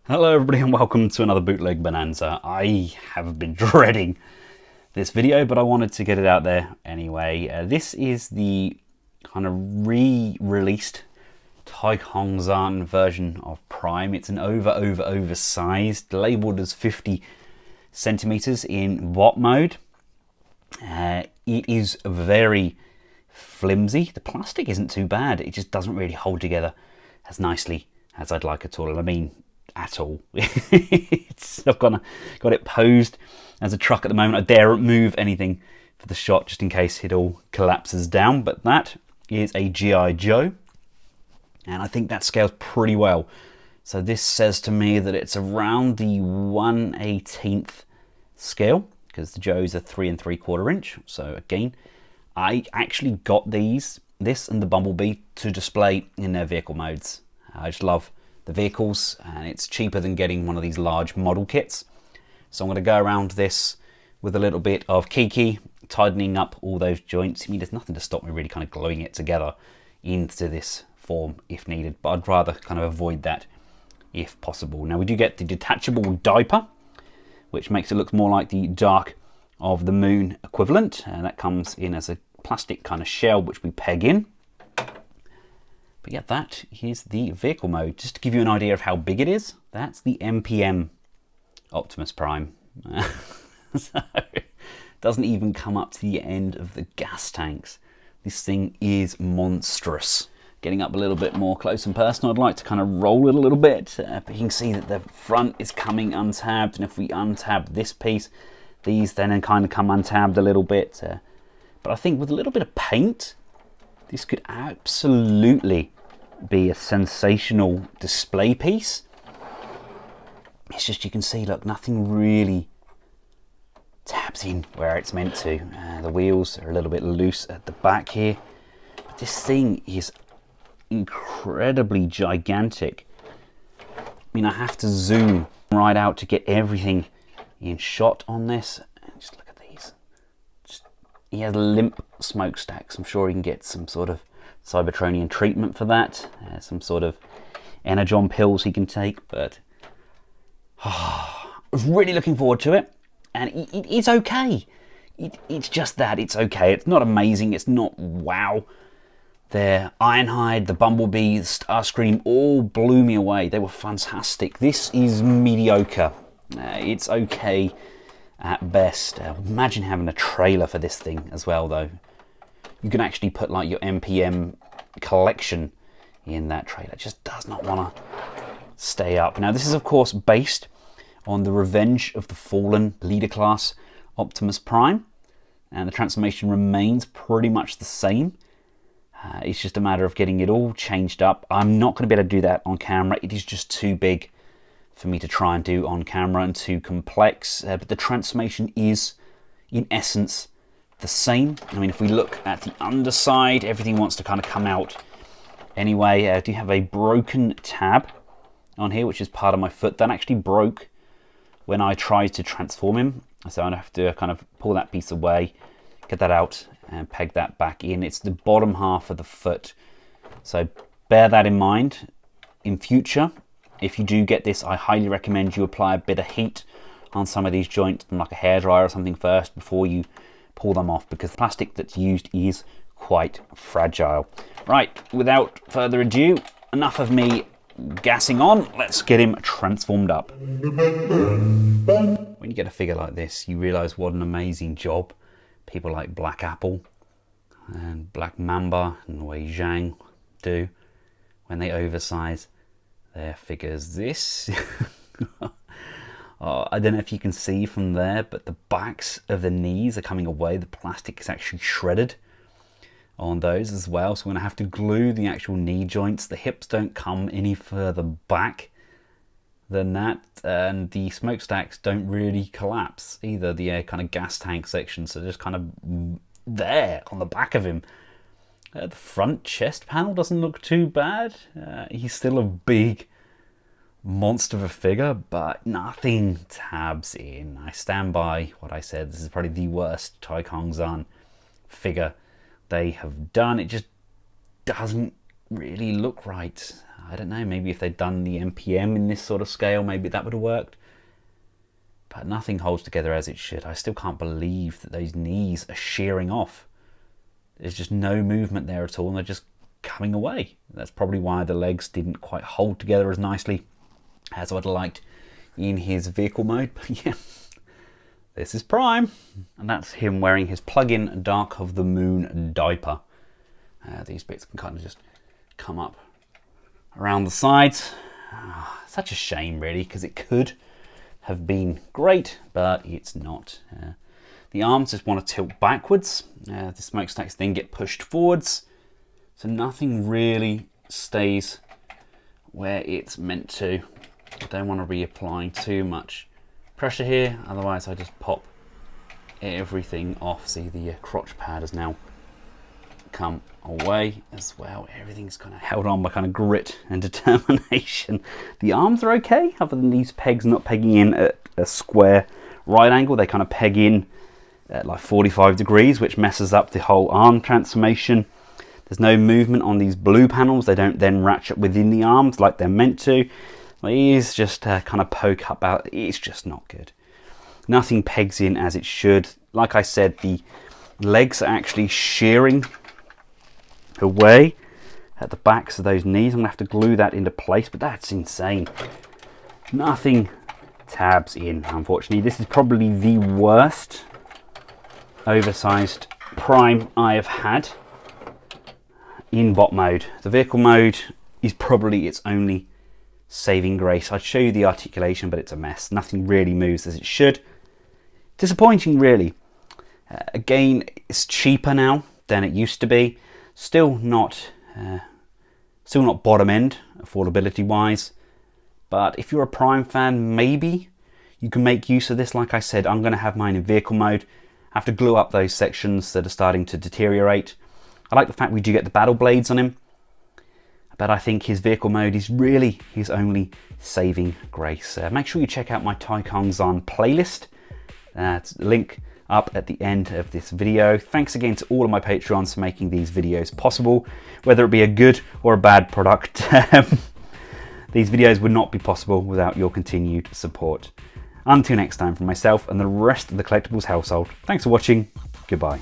Hello everybody and welcome to another bootleg bonanza. I have been dreading this video, but I wanted to get it out there anyway. This is the kind of re-released Taikongzhans version of Prime. It's an oversized, labelled as 50 centimeters in bot mode. It is very flimsy. The plastic isn't too bad. It just doesn't really hold together as nicely as I'd like at all. I mean, at all. I've got it posed as a truck at the moment. I daren't move anything for the shot just in case it all collapses down, but that is a G.I. Joe, and I think that scales pretty well. So this says to me that it's around the 1/18th scale, because the Joes are 3 3/4 inch. So again, I actually got this and the Bumblebee to display in their vehicle modes. I just love the vehicles, and it's cheaper than getting one of these large model kits. So I'm going to go around this with a little bit of Kiki, tightening up all those joints. I mean, there's nothing to stop me really kind of gluing it together into this form if needed, but I'd rather kind of avoid that if possible. Now we do get the detachable diaper, which makes it look more like the Dark of the Moon equivalent, and that comes in as a plastic kind of shell which we peg in. But yeah, that is the vehicle mode. Just to give you an idea of how big it is, that's the MPM Optimus Prime. So it doesn't even come up to the end of the gas tanks. This thing is monstrous. Getting up a little bit more close and personal, I'd like to kind of roll it a little bit, but you can see that the front is coming untabbed, and if we untab this piece, these then kind of come untabbed a little bit. But I think with a little bit of paint, this could absolutely be a sensational display piece. It's just, you can see, look, nothing really tabs in where it's meant to. The wheels are a little bit loose at the back here. But this thing is incredibly gigantic. I mean, I have to zoom right out to get everything in shot on this. Just look at these. He has limp smokestacks. I'm sure he can get some sort of Cybertronian treatment for that, some sort of Energon pills he can take, but I was really looking forward to it, and it's okay. It's just that, it's okay. It's not amazing, it's not wow. The Ironhide, the Bumblebee, the Starscream all blew me away. They were fantastic. This is mediocre. It's okay at best. Imagine having a trailer for this thing as well, though. You can actually put like your MPM collection in that trailer. It just does not want to stay up. Now this is of course based on the Revenge of the Fallen leader class Optimus Prime, and the transformation remains pretty much the same. It's just a matter of getting it all changed up. I'm not going to be able to do that on camera. It is just too big for me to try and do on camera and too complex, but the transformation is in essence the same. I mean, if we look at the underside, everything wants to kind of come out anyway. I do have a broken tab on here, which is part of my foot. That actually broke when I tried to transform him, so I have to kind of pull that piece away, get that out and peg that back in. It's the bottom half of the foot, so bear that in mind in future. If you do get this, I highly recommend you apply a bit of heat on some of these joints, like a hairdryer or something first before you pull them off, because the plastic that's used is quite fragile. Right, without further ado, enough of me gassing on, let's get him transformed up. When you get a figure like this, you realise what an amazing job people like Black Apple and Black Mamba and Wei Zhang do when they oversize their figures. This oh, I don't know if you can see from there, but the backs of the knees are coming away. The plastic is actually shredded on those as well, so I'm going to have to glue the actual knee joints. The hips don't come any further back than that, and the smokestacks don't really collapse either, the kind of gas tank section, so just kind of there on the back of him. The front chest panel doesn't look too bad. He's still a big monster of a figure, but nothing tabs in. I stand by what I said. This is probably the worst Taikongzhans figure they have done. It just doesn't really look right. I don't know, maybe if they'd done the MPM in this sort of scale, maybe that would have worked. But nothing holds together as it should. I still can't believe that those knees are shearing off. There's just no movement there at all, and they're just coming away. That's probably why the legs didn't quite hold together as nicely as I'd liked in his vehicle mode. But yeah, this is Prime. And that's him wearing his plug-in Dark of the Moon diaper. These bits can kind of just come up around the sides. Such a shame, really, because it could have been great, but it's not. The arms just want to tilt backwards. The smokestacks then get pushed forwards. So nothing really stays where it's meant to. I don't want to be applying too much pressure here, otherwise I just pop everything off. See, the crotch pad has now come away as well. Everything's kind of held on by kind of grit and determination. The arms are okay, other than these pegs not pegging in at a square right angle. They kind of peg in at like 45 degrees, which messes up the whole arm transformation. There's no movement on these blue panels. They don't then ratchet within the arms like they're meant to. These just kind of poke up out. It's just not good. Nothing pegs in as it should. Like I said, the legs are actually shearing away at the backs of those knees. I'm gonna have to glue that into place, but that's insane. Nothing tabs in, unfortunately. This is probably the worst oversized Prime I have had in bot mode. The vehicle mode is probably its only saving grace. I'd show you the articulation, but it's a mess. Nothing really moves as it should. Disappointing, really. Again, it's cheaper now than it used to be. Still not bottom end affordability wise, but if you're a Prime fan, maybe you can make use of this. Like I said, I'm going to have mine in vehicle mode. I have to glue up those sections that are starting to deteriorate. I like the fact we do get the battle blades on him, but I think his vehicle mode is really his only saving grace. Make sure you check out my Taikongzhans playlist. Link up at the end of this video. Thanks again to all of my Patreons for making these videos possible, whether it be a good or a bad product. These videos would not be possible without your continued support. Until next time, from myself and the rest of the Collectibles household, thanks for watching. Goodbye.